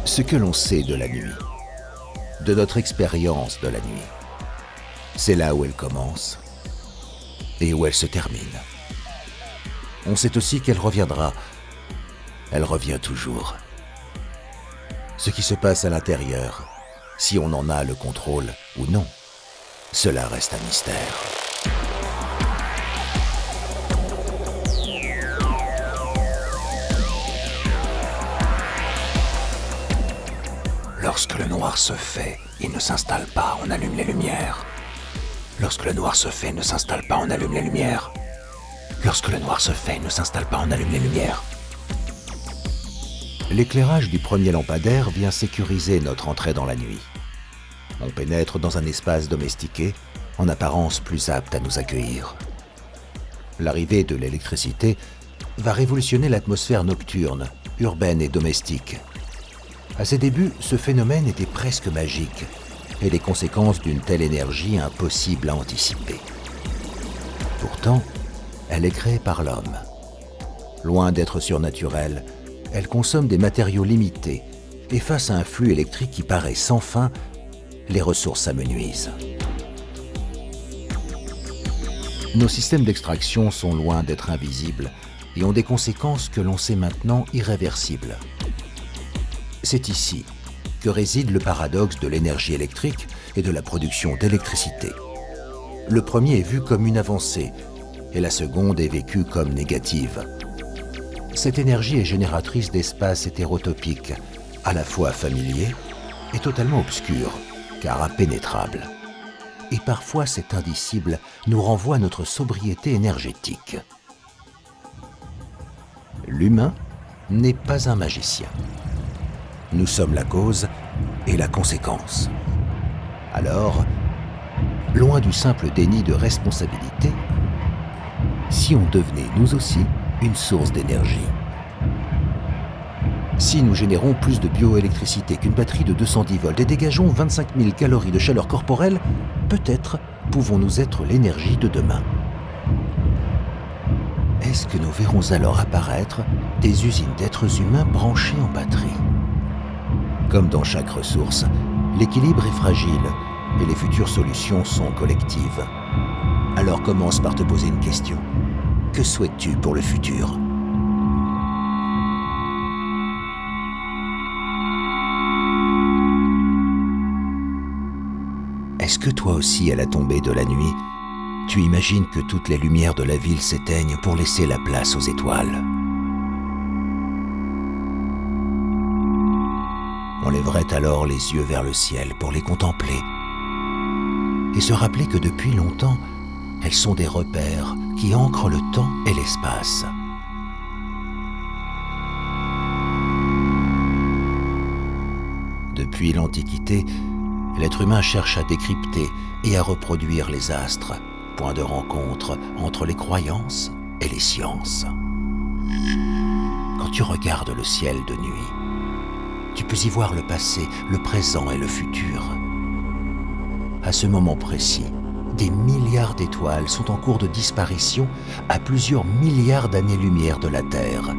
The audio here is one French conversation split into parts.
Ce que l'on sait de la nuit, de notre expérience de la nuit, c'est là où elle commence et où elle se termine. On sait aussi qu'elle reviendra. Elle revient toujours. Ce qui se passe à l'intérieur, si on en a le contrôle ou non, cela reste un mystère. Lorsque le noir se fait, il ne s'installe pas, on allume les lumières. Lorsque le noir se fait, il ne s'installe pas, on allume les lumières. Lorsque le noir se fait, il ne s'installe pas, on allume les lumières. L'éclairage du premier lampadaire vient sécuriser notre entrée dans la nuit. On pénètre dans un espace domestiqué, en apparence plus apte à nous accueillir. L'arrivée de l'électricité va révolutionner l'atmosphère nocturne, urbaine et domestique. À ses débuts, ce phénomène était presque magique et les conséquences d'une telle énergie impossible à anticiper. Pourtant, elle est créée par l'homme. Loin d'être surnaturelle, elle consomme des matériaux limités et face à un flux électrique qui paraît sans fin, les ressources s'amenuisent. Nos systèmes d'extraction sont loin d'être invisibles et ont des conséquences que l'on sait maintenant irréversibles. C'est ici que réside le paradoxe de l'énergie électrique et de la production d'électricité. Le premier est vu comme une avancée et la seconde est vécue comme négative. Cette énergie est génératrice d'espaces hétérotopiques, à la fois familiers et totalement obscurs, car impénétrables. Et parfois cet indicible nous renvoie à notre sobriété énergétique. L'humain n'est pas un magicien. Nous sommes la cause et la conséquence. Alors, loin du simple déni de responsabilité, si on devenait nous aussi une source d'énergie. Si nous générons plus de bioélectricité qu'une batterie de 210 volts et dégageons 25 000 calories de chaleur corporelle, peut-être pouvons-nous être l'énergie de demain. Est-ce que nous verrons alors apparaître des usines d'êtres humains branchés en batterie ? Comme dans chaque ressource, l'équilibre est fragile et les futures solutions sont collectives. Alors commence par te poser une question. Que souhaites-tu pour le futur ? Est-ce que toi aussi, à la tombée de la nuit, tu imagines que toutes les lumières de la ville s'éteignent pour laisser la place aux étoiles ? On lèverait alors les yeux vers le ciel pour les contempler et se rappeler que depuis longtemps, elles sont des repères qui ancrent le temps et l'espace. Depuis l'Antiquité, l'être humain cherche à décrypter et à reproduire les astres, point de rencontre entre les croyances et les sciences. Quand tu regardes le ciel de nuit, tu peux y voir le passé, le présent et le futur. À ce moment précis, des milliards d'étoiles sont en cours de disparition à plusieurs milliards d'années-lumière de la Terre.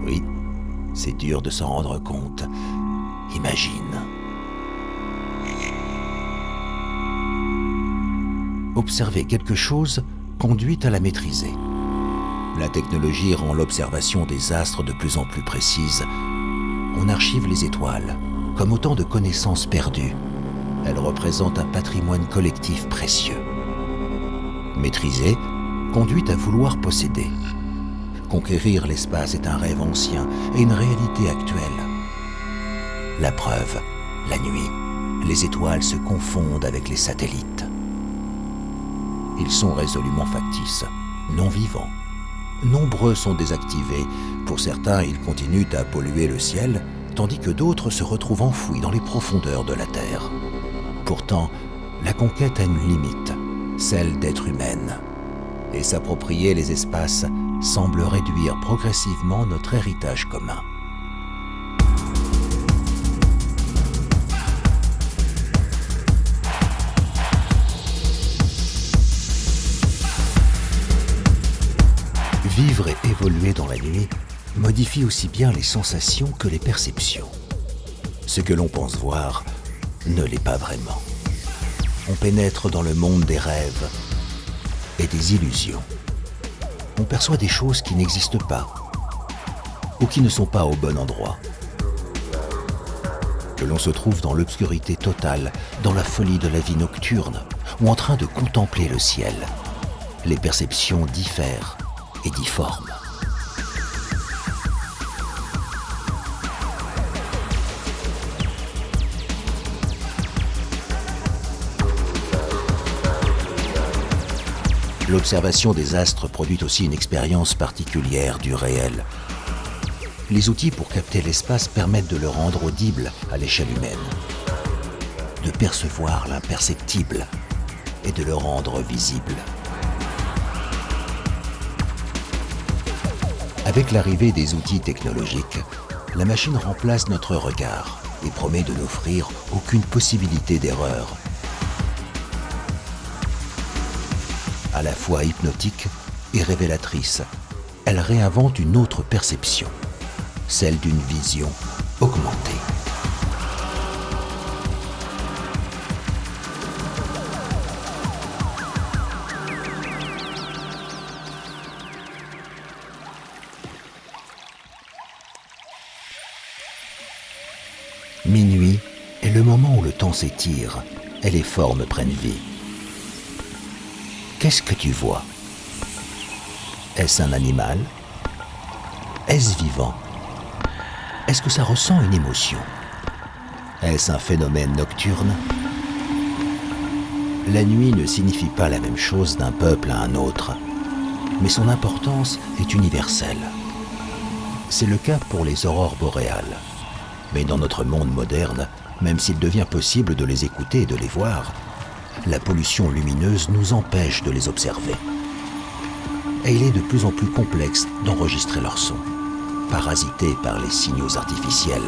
Oui, c'est dur de s'en rendre compte, imagine. Observer quelque chose conduit à la maîtriser. La technologie rend l'observation des astres de plus en plus précise. On archive les étoiles comme autant de connaissances perdues. Elles représentent un patrimoine collectif précieux. Maîtriser conduit à vouloir posséder. Conquérir l'espace est un rêve ancien et une réalité actuelle. La preuve, la nuit, les étoiles se confondent avec les satellites. Ils sont résolument factices, non vivants. Nombreux sont désactivés. Pour certains, ils continuent à polluer le ciel, tandis que d'autres se retrouvent enfouis dans les profondeurs de la Terre. Pourtant, la conquête a une limite, celle d'être humaine. Et s'approprier les espaces semble réduire progressivement notre héritage commun. Vivre et évoluer dans la nuit modifie aussi bien les sensations que les perceptions. Ce que l'on pense voir ne l'est pas vraiment. On pénètre dans le monde des rêves et des illusions. On perçoit des choses qui n'existent pas ou qui ne sont pas au bon endroit. Que l'on se trouve dans l'obscurité totale, dans la folie de la vie nocturne ou en train de contempler le ciel, les perceptions diffèrent et difforme. L'observation des astres produit aussi une expérience particulière du réel. Les outils pour capter l'espace permettent de le rendre audible à l'échelle humaine, de percevoir l'imperceptible et de le rendre visible. Avec l'arrivée des outils technologiques, la machine remplace notre regard et promet de n'offrir aucune possibilité d'erreur. À la fois hypnotique et révélatrice, elle réinvente une autre perception, celle d'une vision augmentée. Minuit est le moment où le temps s'étire et les formes prennent vie. Qu'est-ce que tu vois? Est-ce un animal? Est-ce vivant? Est-ce que ça ressent une émotion? Est-ce un phénomène nocturne? La nuit ne signifie pas la même chose d'un peuple à un autre, mais son importance est universelle. C'est le cas pour les aurores boréales. Mais dans notre monde moderne, même s'il devient possible de les écouter et de les voir, la pollution lumineuse nous empêche de les observer. Et il est de plus en plus complexe d'enregistrer leur son, parasités par les signaux artificiels.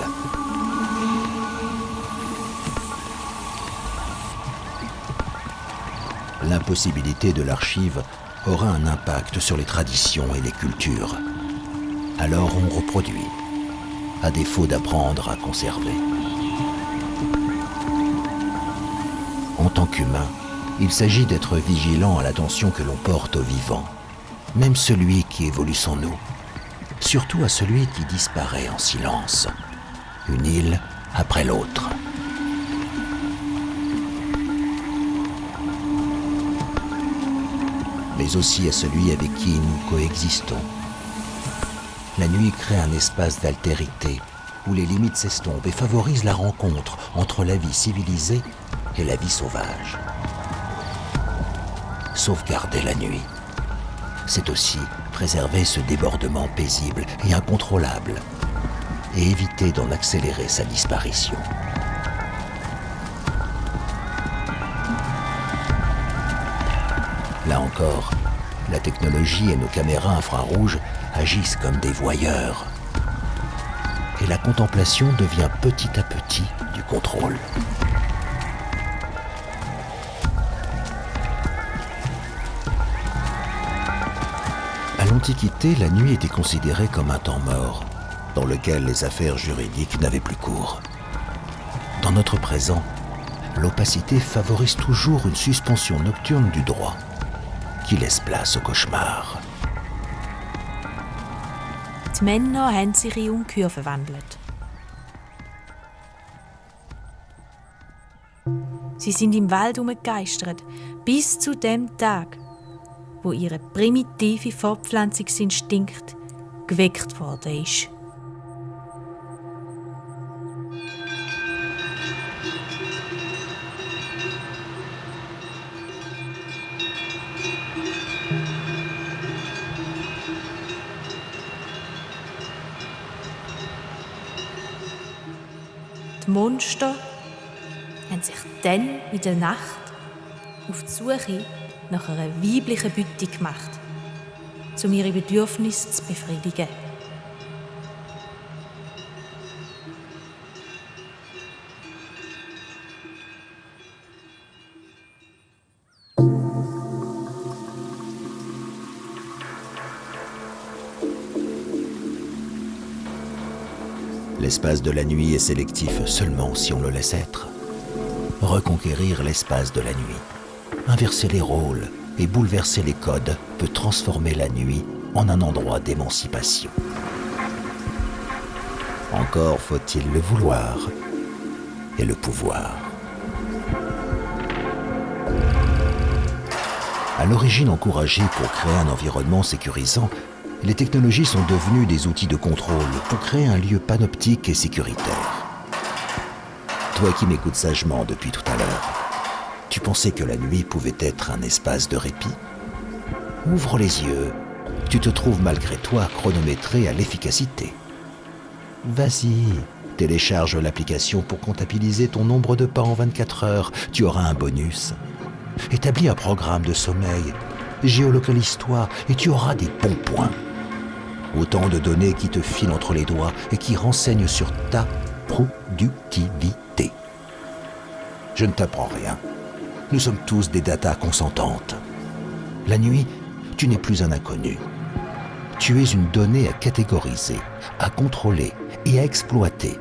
L'impossibilité de l'archive aura un impact sur les traditions et les cultures. Alors on reproduit, à défaut d'apprendre à conserver. En tant qu'humain, il s'agit d'être vigilant à l'attention que l'on porte au vivant, même celui qui évolue sans nous, surtout à celui qui disparaît en silence, une île après l'autre. Mais aussi à celui avec qui nous coexistons. La nuit crée un espace d'altérité où les limites s'estompent et favorise la rencontre entre la vie civilisée et la vie sauvage. Sauvegarder la nuit, c'est aussi préserver ce débordement paisible et incontrôlable et éviter d'en accélérer sa disparition. Là encore, la technologie et nos caméras infrarouges agissent comme des voyeurs. Et la contemplation devient petit à petit du contrôle. À l'Antiquité, la nuit était considérée comme un temps mort, dans lequel les affaires juridiques n'avaient plus cours. Dans notre présent, l'opacité favorise toujours une suspension nocturne du droit qui laisse place au cauchemar. Die Männer haben sich in Ungeheuer verwandelt. Sie sind im Wald herumgegeistert, bis zu dem Tag, wo ihre primitive Fortpflanzungsinstinkt geweckt worden ist. Die Monster haben sich dann in der Nacht auf die Suche nach einer weiblichen Beute gemacht, um ihre Bedürfnisse zu befriedigen. L'espace de la nuit est sélectif seulement si on le laisse être. Reconquérir l'espace de la nuit, inverser les rôles et bouleverser les codes peut transformer la nuit en un endroit d'émancipation. Encore faut-il le vouloir et le pouvoir. À l'origine encouragée pour créer un environnement sécurisant, les technologies sont devenues des outils de contrôle pour créer un lieu panoptique et sécuritaire. Toi qui m'écoutes sagement depuis tout à l'heure, tu pensais que la nuit pouvait être un espace de répit? Ouvre les yeux, tu te trouves malgré toi chronométré à l'efficacité. Vas-y, télécharge l'application pour comptabiliser ton nombre de pas en 24 heures, tu auras un bonus. Établis un programme de sommeil, géolocalise-toi et tu auras des bons points. Autant de données qui te filent entre les doigts et qui renseignent sur ta productivité. Je ne t'apprends rien. Nous sommes tous des datas consentantes. La nuit, tu n'es plus un inconnu. Tu es une donnée à catégoriser, à contrôler et à exploiter,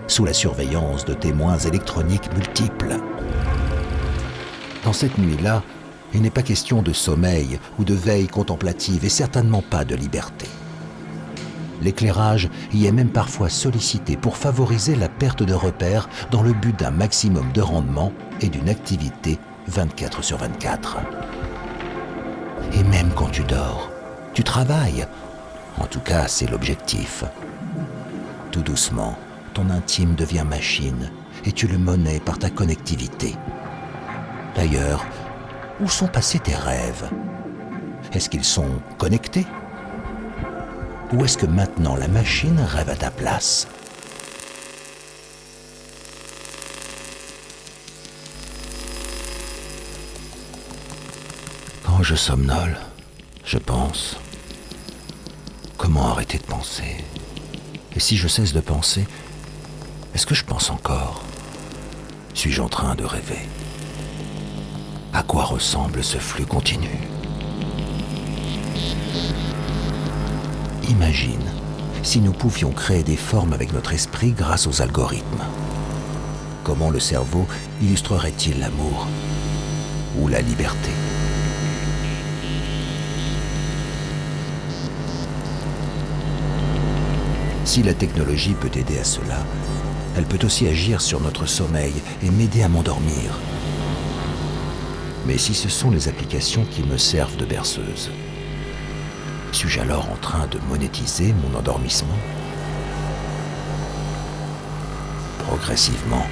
sous la surveillance de témoins électroniques multiples. Dans cette nuit-là, il n'est pas question de sommeil ou de veille contemplative et certainement pas de liberté. L'éclairage y est même parfois sollicité pour favoriser la perte de repères dans le but d'un maximum de rendement et d'une activité 24 sur 24. Et même quand tu dors, tu travailles. En tout cas, c'est l'objectif. Tout doucement, ton intime devient machine et tu le monnaies par ta connectivité. D'ailleurs, où sont passés tes rêves? Est-ce qu'ils sont connectés? Ou est-ce que maintenant la machine rêve à ta place? Quand je somnole, je pense. Comment arrêter de penser? Et si je cesse de penser, est-ce que je pense encore? Suis-je en train de rêver? À quoi ressemble ce flux continu? Imagine si nous pouvions créer des formes avec notre esprit grâce aux algorithmes. Comment le cerveau illustrerait-il l'amour ou la liberté? Si la technologie peut aider à cela, elle peut aussi agir sur notre sommeil et m'aider à m'endormir. Mais si ce sont les applications qui me servent de berceuse, suis-je alors en train de monétiser mon endormissement? Progressivement,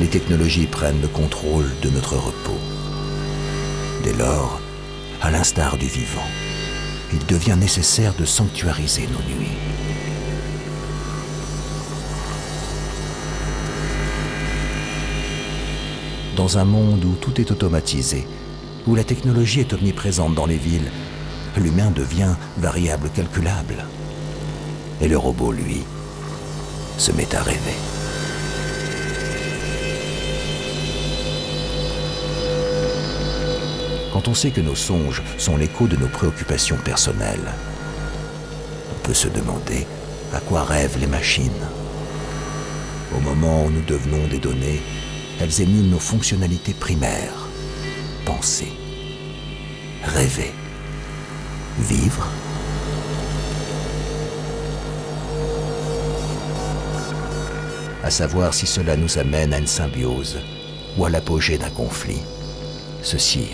les technologies prennent le contrôle de notre repos. Dès lors, à l'instar du vivant, il devient nécessaire de sanctuariser nos nuits. Dans un monde où tout est automatisé, où la technologie est omniprésente dans les villes, l'humain devient variable calculable. Et le robot, lui, se met à rêver. Quand on sait que nos songes sont l'écho de nos préoccupations personnelles, on peut se demander à quoi rêvent les machines. Au moment où nous devenons des données, elles émulent nos fonctionnalités primaires. Penser, rêver, vivre. À savoir si cela nous amène à une symbiose ou à l'apogée d'un conflit. Ceci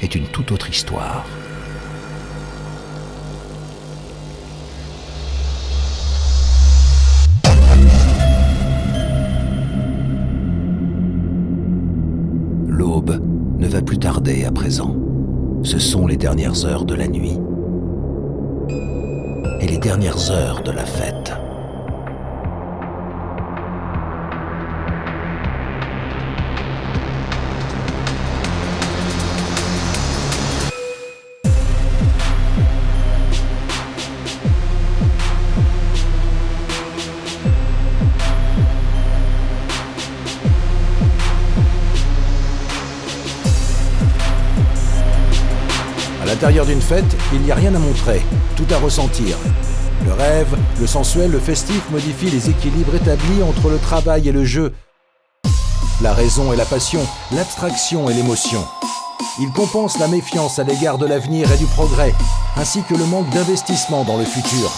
est une toute autre histoire. L'aube ne va plus tarder à présent. Ce sont les dernières heures de la nuit et les dernières heures de la fête. À l'intérieur d'une fête, il n'y a rien à montrer, tout à ressentir. Le rêve, le sensuel, le festif modifient les équilibres établis entre le travail et le jeu. La raison et la passion, l'abstraction et l'émotion. Il compense la méfiance à l'égard de l'avenir et du progrès, ainsi que le manque d'investissement dans le futur.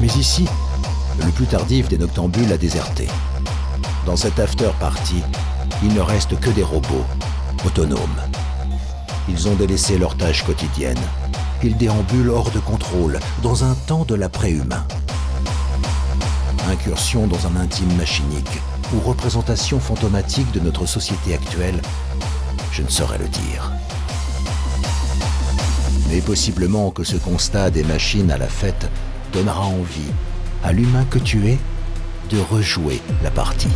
Mais ici, le plus tardif des noctambules a déserté. Dans cette after-party, il ne reste que des robots, autonomes. Ils ont délaissé leurs tâches quotidiennes. Ils déambulent hors de contrôle, dans un temps de l'après-humain. Incursion dans un intime machinique, ou représentation fantomatique de notre société actuelle, je ne saurais le dire. Mais possiblement que ce constat des machines à la fête donnera envie à l'humain que tu es de rejouer la partie.